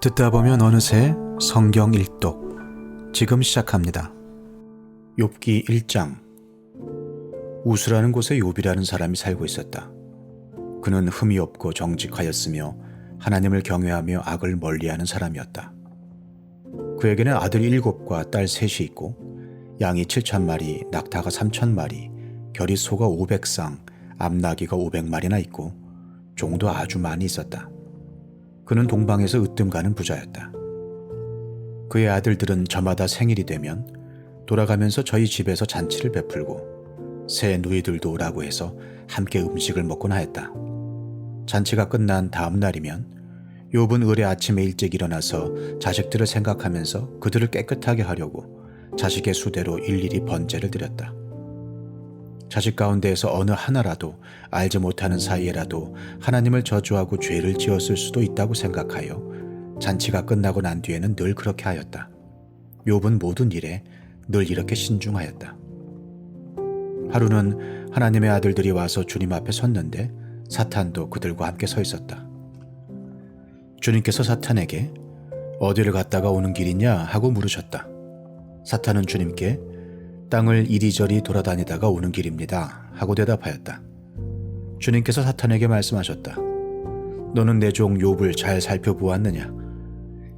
듣다 보면 어느새 성경 일독 지금 시작합니다. 욥기 1장. 우스라는 곳에 욥이라는 사람이 살고 있었다. 그는 흠이 없고 정직하였으며 하나님을 경외하며 악을 멀리하는 사람이었다. 그에게는 아들 7과 딸 3이 있고 양이 7,000마리, 낙타가 3,000마리, 겨릿소가 500쌍, 암나귀가 500마리나 있고 종도 아주 많이 있었다. 그는 동방에서 으뜸 가는 부자였다. 그의 아들들은 저마다 생일이 되면 돌아가면서 저희 집에서 잔치를 베풀고 새 누이들도 오라고 해서 함께 음식을 먹곤 하였다. 잔치가 끝난 다음 날이면 욥은 의례 아침에 일찍 일어나서 자식들을 생각하면서 그들을 깨끗하게 하려고 자식의 수대로 일일이 번제를 드렸다. 자식 가운데에서 어느 하나라도 알지 못하는 사이에라도 하나님을 저주하고 죄를 지었을 수도 있다고 생각하여 잔치가 끝나고 난 뒤에는 늘 그렇게 하였다. 욥은 모든 일에 늘 이렇게 신중하였다. 하루는 하나님의 아들들이 와서 주님 앞에 섰는데 사탄도 그들과 함께 서 있었다. 주님께서 사탄에게 어디를 갔다가 오는 길이냐 하고 물으셨다. 사탄은 주님께 땅을 이리저리 돌아다니다가 오는 길입니다 하고 대답하였다. 주님께서 사탄에게 말씀하셨다. 너는 내 종 욥을 잘 살펴보았느냐?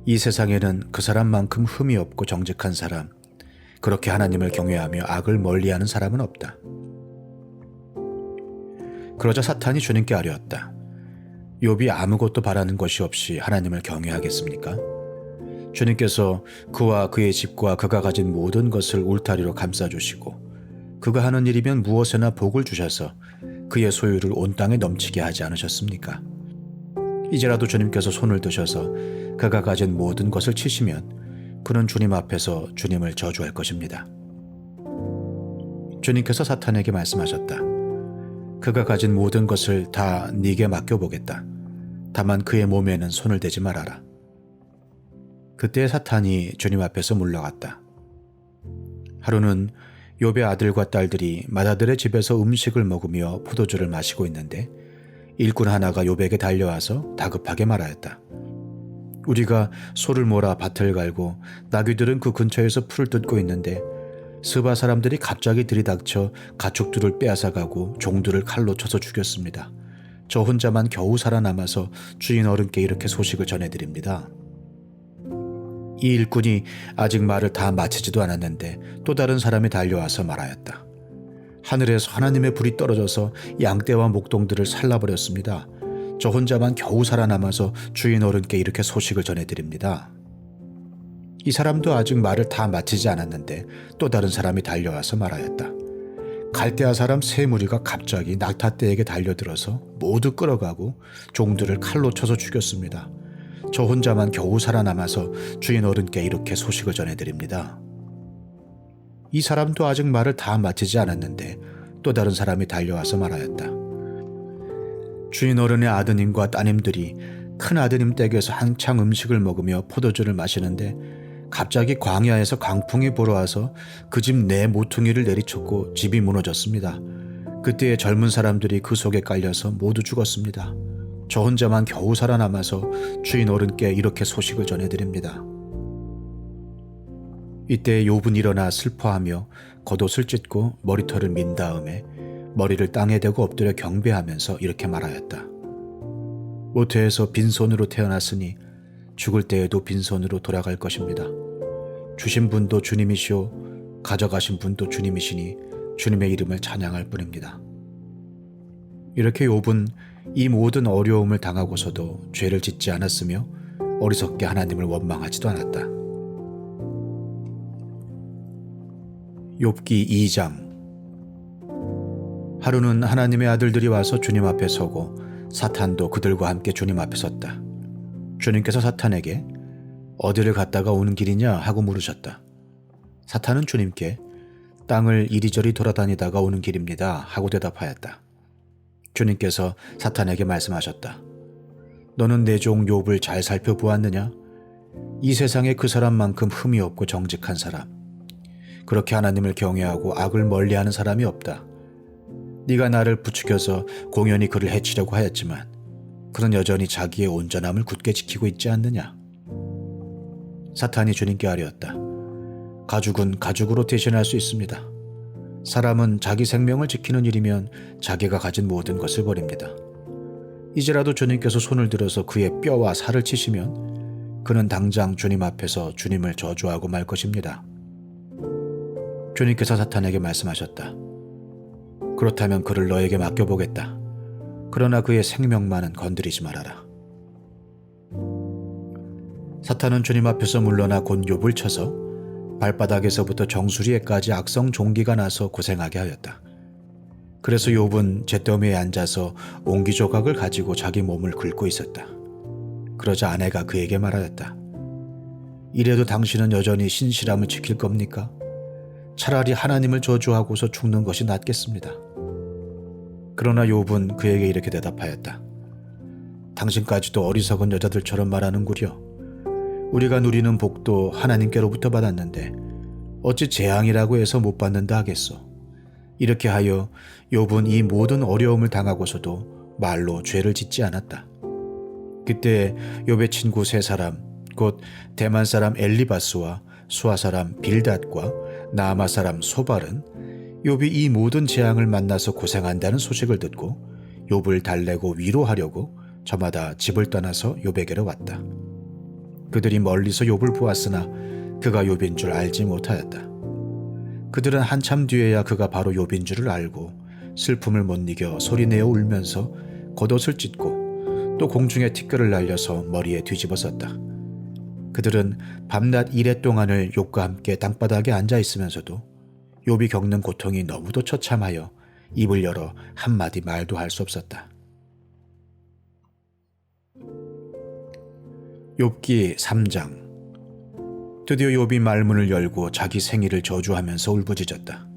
이 세상에는 그 사람만큼 흠이 없고 정직한 사람, 그렇게 하나님을 경외하며 악을 멀리하는 사람은 없다. 그러자 사탄이 주님께 아뢰었다. 욥이 아무것도 바라는 것이 없이 하나님을 경외하겠습니까? 주님께서 그와 그의 집과 그가 가진 모든 것을 울타리로 감싸주시고 그가 하는 일이면 무엇에나 복을 주셔서 그의 소유를 온 땅에 넘치게 하지 않으셨습니까? 이제라도 주님께서 손을 드셔서 그가 가진 모든 것을 치시면 그는 주님 앞에서 주님을 저주할 것입니다. 주님께서 사탄에게 말씀하셨다. 그가 가진 모든 것을 다 네게 맡겨보겠다. 다만 그의 몸에는 손을 대지 말아라. 그때 사탄이 주님 앞에서 물러갔다. 하루는 욥의 아들과 딸들이 맏아들의 집에서 음식을 먹으며 포도주를 마시고 있는데 일꾼 하나가 욥에게 달려와서 다급하게 말하였다. 우리가 소를 몰아 밭을 갈고 나귀들은 그 근처에서 풀을 뜯고 있는데 스바 사람들이 갑자기 들이닥쳐 가축들을 빼앗아가고 종들을 칼로 쳐서 죽였습니다. 저 혼자만 겨우 살아남아서 주인 어른께 이렇게 소식을 전해드립니다. 이 일꾼이 아직 말을 다 마치지도 않았는데 또 다른 사람이 달려와서 말하였다. 하늘에서 하나님의 불이 떨어져서 양떼와 목동들을 살라버렸습니다. 저 혼자만 겨우 살아남아서 주인 어른께 이렇게 소식을 전해드립니다. 이 사람도 아직 말을 다 마치지 않았는데 또 다른 사람이 달려와서 말하였다. 갈대아 사람 세 무리가 갑자기 낙타떼에게 달려들어서 모두 끌어가고 종들을 칼로 쳐서 죽였습니다. 저 혼자만 겨우 살아남아서 주인 어른께 이렇게 소식을 전해드립니다. 이 사람도 아직 말을 다 마치지 않았는데 또 다른 사람이 달려와서 말하였다. 주인 어른의 아드님과 따님들이 큰 아드님 댁에서 한창 음식을 먹으며 포도주를 마시는데 갑자기 광야에서 강풍이 불어와서 그 집 내 모퉁이를 내리쳤고 집이 무너졌습니다. 그때 젊은 사람들이 그 속에 깔려서 모두 죽었습니다. 저 혼자만 겨우 살아남아서 주인 어른께 이렇게 소식을 전해드립니다. 이때 욥은 일어나 슬퍼하며 겉옷을 찢고 머리털을 민 다음에 머리를 땅에 대고 엎드려 경배하면서 이렇게 말하였다. 모태에서 빈손으로 태어났으니 죽을 때에도 빈손으로 돌아갈 것입니다. 주신 분도 주님이시오 가져가신 분도 주님이시니 주님의 이름을 찬양할 뿐입니다. 이렇게 욥은 이 모든 어려움을 당하고서도 죄를 짓지 않았으며 어리석게 하나님을 원망하지도 않았다. 욥기 2장. 하루는 하나님의 아들들이 와서 주님 앞에 서고 사탄도 그들과 함께 주님 앞에 섰다. 주님께서 사탄에게 어디를 갔다가 오는 길이냐 하고 물으셨다. 사탄은 주님께 땅을 이리저리 돌아다니다가 오는 길입니다 하고 대답하였다. 주님께서 사탄에게 말씀하셨다. 너는 내 종 욥을 잘 살펴보았느냐? 이 세상에 그 사람만큼 흠이 없고 정직한 사람, 그렇게 하나님을 경외하고 악을 멀리하는 사람이 없다. 네가 나를 부추겨서 공연히 그를 해치려고 하였지만 그는 여전히 자기의 온전함을 굳게 지키고 있지 않느냐? 사탄이 주님께 아뢰었다. 가죽은 가죽으로 대신할 수 있습니다. 사람은 자기 생명을 지키는 일이면 자기가 가진 모든 것을 버립니다. 이제라도 주님께서 손을 들어서 그의 뼈와 살을 치시면 그는 당장 주님 앞에서 주님을 저주하고 말 것입니다. 주님께서 사탄에게 말씀하셨다. 그렇다면 그를 너에게 맡겨보겠다. 그러나 그의 생명만은 건드리지 말아라. 사탄은 주님 앞에서 물러나 곧 욥을 쳐서 발바닥에서부터 정수리에까지 악성 종기가 나서 고생하게 하였다. 그래서 욥은 잿더미에 앉아서 옹기조각을 가지고 자기 몸을 긁고 있었다. 그러자 아내가 그에게 말하였다. 이래도 당신은 여전히 신실함을 지킬 겁니까? 차라리 하나님을 저주하고서 죽는 것이 낫겠습니다. 그러나 욥은 그에게 이렇게 대답하였다. 당신까지도 어리석은 여자들처럼 말하는구려. 우리가 누리는 복도 하나님께로부터 받았는데 어찌 재앙이라고 해서 못 받는다 하겠소. 이렇게 하여 욥은 이 모든 어려움을 당하고서도 말로 죄를 짓지 않았다. 그때 욥의 친구 세 사람, 곧 대만 사람 엘리바스와 수아 사람 빌닷과 나아마 사람 소발은 욥이 이 모든 재앙을 만나서 고생한다는 소식을 듣고 욥을 달래고 위로하려고 저마다 집을 떠나서 욥에게로 왔다. 그들이 멀리서 욥을 보았으나 그가 욥인 줄 알지 못하였다. 그들은 한참 뒤에야 그가 바로 욥인 줄을 알고 슬픔을 못 이겨 소리내어 울면서 겉옷을 찢고 또 공중에 티끌을 날려서 머리에 뒤집어 썼다. 그들은 밤낮 이래 동안을 욥과 함께 땅바닥에 앉아 있으면서도 욥이 겪는 고통이 너무도 처참하여 입을 열어 한마디 말도 할 수 없었다. 욥기 3장. 드디어 욥이 말문을 열고 자기 생일을 저주하면서 울부짖었다.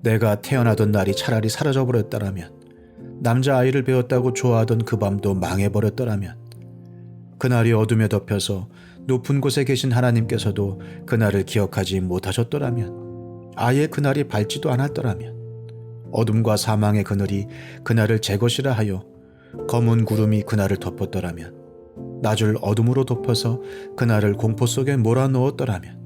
내가 태어나던 날이 차라리 사라져버렸더라면, 남자아이를 배웠다고 좋아하던 그 밤도 망해버렸더라면, 그날이 어둠에 덮여서 높은 곳에 계신 하나님께서도 그날을 기억하지 못하셨더라면, 아예 그날이 밝지도 않았더라면, 어둠과 사망의 그늘이 그날을 제 것이라 하여 검은 구름이 그날을 덮었더라면, 낮을 어둠으로 덮어서 그날을 공포 속에 몰아넣었더라면,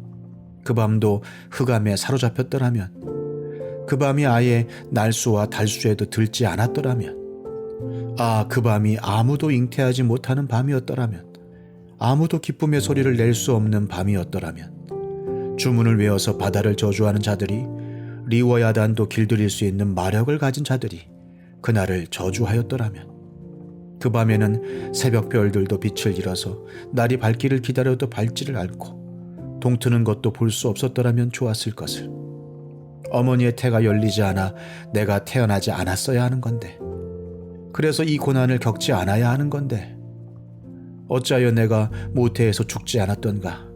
그 밤도 흑암에 사로잡혔더라면, 그 밤이 아예 날수와 달수에도 들지 않았더라면, 그 밤이 아무도 잉태하지 못하는 밤이었더라면, 아무도 기쁨의 소리를 낼 수 없는 밤이었더라면, 주문을 외워서 바다를 저주하는 자들이, 리워야단도 길들일 수 있는 마력을 가진 자들이 그날을 저주하였더라면, 그 밤에는 새벽별들도 빛을 잃어서 날이 밝기를 기다려도 밝지를 않고 동트는 것도 볼 수 없었더라면 좋았을 것을. 어머니의 태가 열리지 않아 내가 태어나지 않았어야 하는 건데, 그래서 이 고난을 겪지 않아야 하는 건데, 어찌하여 내가 모태에서 죽지 않았던가?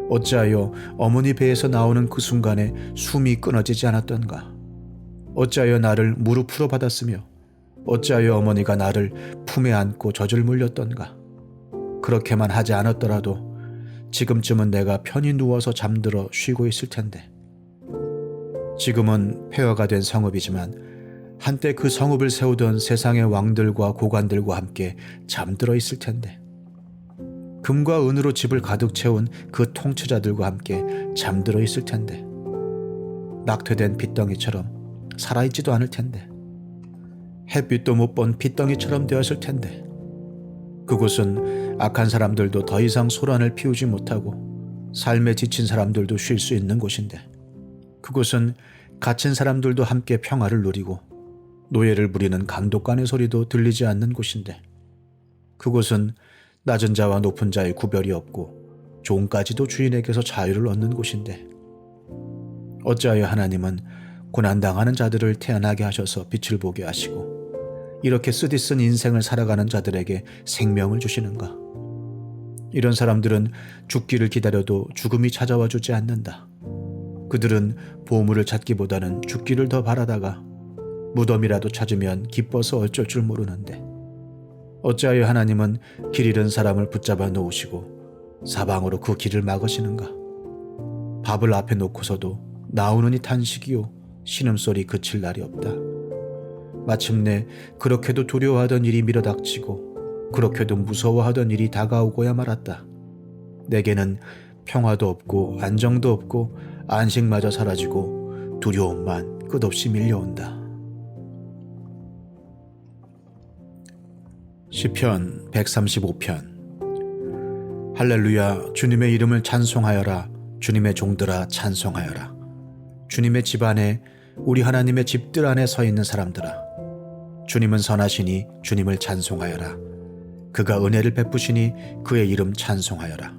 어찌하여 어머니 배에서 나오는 그 순간에 숨이 끊어지지 않았던가? 어찌하여 나를 무릎으로 받았으며 어찌하여 어머니가 나를 품에 안고 젖을 물렸던가? 그렇게만 하지 않았더라도 지금쯤은 내가 편히 누워서 잠들어 쉬고 있을 텐데. 지금은 폐허가 된 성읍이지만 한때 그 성읍을 세우던 세상의 왕들과 고관들과 함께 잠들어 있을 텐데. 금과 은으로 집을 가득 채운 그 통치자들과 함께 잠들어 있을 텐데. 낙퇴된 핏덩이처럼 살아있지도 않을 텐데. 햇빛도 못 본 핏덩이처럼 되었을 텐데. 그곳은 악한 사람들도 더 이상 소란을 피우지 못하고 삶에 지친 사람들도 쉴 수 있는 곳인데, 그곳은 갇힌 사람들도 함께 평화를 누리고 노예를 부리는 강독관의 소리도 들리지 않는 곳인데, 그곳은 낮은 자와 높은 자의 구별이 없고 종까지도 주인에게서 자유를 얻는 곳인데, 어찌하여 하나님은 고난당하는 자들을 태어나게 하셔서 빛을 보게 하시고 이렇게 쓰디쓴 인생을 살아가는 자들에게 생명을 주시는가? 이런 사람들은 죽기를 기다려도 죽음이 찾아와 주지 않는다. 그들은 보물을 찾기보다는 죽기를 더 바라다가 무덤이라도 찾으면 기뻐서 어쩔 줄 모르는데, 어찌하여 하나님은 길 잃은 사람을 붙잡아 놓으시고 사방으로 그 길을 막으시는가? 밥을 앞에 놓고서도 나오느니 탄식이요 신음소리 그칠 날이 없다. 마침내 그렇게도 두려워하던 일이 밀어닥치고 그렇게도 무서워하던 일이 다가오고야 말았다. 내게는 평화도 없고 안정도 없고 안식마저 사라지고 두려움만 끝없이 밀려온다. 시편 135편. 할렐루야, 주님의 이름을 찬송하여라. 주님의 종들아 찬송하여라. 주님의 집 안에, 우리 하나님의 집들 안에 서 있는 사람들아, 주님은 선하시니 주님을 찬송하여라. 그가 은혜를 베푸시니 그의 이름 찬송하여라.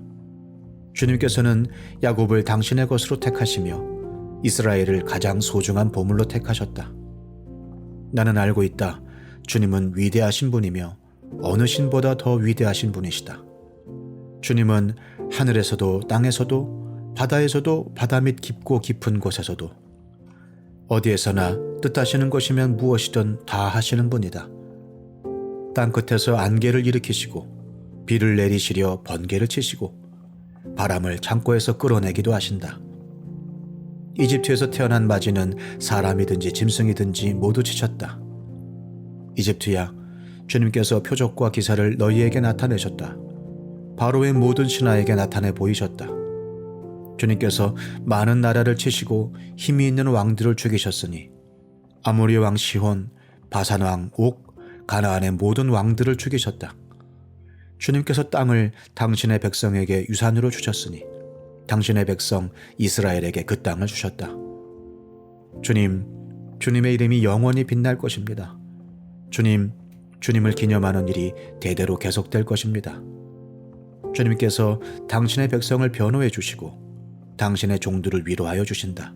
주님께서는 야곱을 당신의 것으로 택하시며 이스라엘을 가장 소중한 보물로 택하셨다. 나는 알고 있다. 주님은 위대하신 분이며 어느 신보다 더 위대하신 분이시다. 주님은 하늘에서도 땅에서도 바다에서도 바다 밑 깊고 깊은 곳에서도 어디에서나 뜻하시는 것이면 무엇이든 다 하시는 분이다. 땅 끝에서 안개를 일으키시고 비를 내리시려 번개를 치시고 바람을 창고에서 끌어내기도 하신다. 이집트에서 태어난 마지는 사람이든지 짐승이든지 모두 지쳤다. 이집트야, 주님께서 표적과 기사를 너희에게 나타내셨다. 바로의 모든 신하에게 나타내 보이셨다. 주님께서 많은 나라를 치시고 힘이 있는 왕들을 죽이셨으니 아모리 왕 시혼, 바산 왕 옥, 가나안의 모든 왕들을 죽이셨다. 주님께서 땅을 당신의 백성에게 유산으로 주셨으니 당신의 백성 이스라엘에게 그 땅을 주셨다. 주님의 이름이 영원히 빛날 것입니다. 주님을 기념하는 일이 대대로 계속될 것입니다. 주님께서 당신의 백성을 변호해 주시고 당신의 종들을 위로하여 주신다.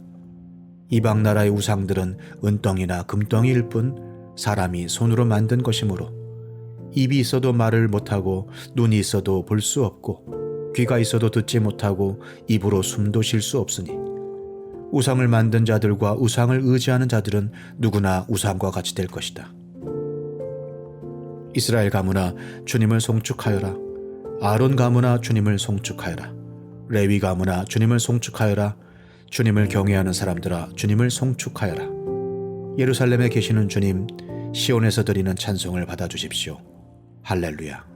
이방 나라의 우상들은 은덩이나 금덩이일 뿐 사람이 손으로 만든 것이므로 입이 있어도 말을 못하고 눈이 있어도 볼 수 없고 귀가 있어도 듣지 못하고 입으로 숨도 쉴 수 없으니 우상을 만든 자들과 우상을 의지하는 자들은 누구나 우상과 같이 될 것이다. 이스라엘 가문아, 주님을 송축하여라. 아론 가문아, 주님을 송축하여라. 레위 가문아, 주님을 송축하여라. 주님을 경외하는 사람들아, 주님을 송축하여라. 예루살렘에 계시는 주님, 시온에서 드리는 찬송을 받아주십시오. 할렐루야.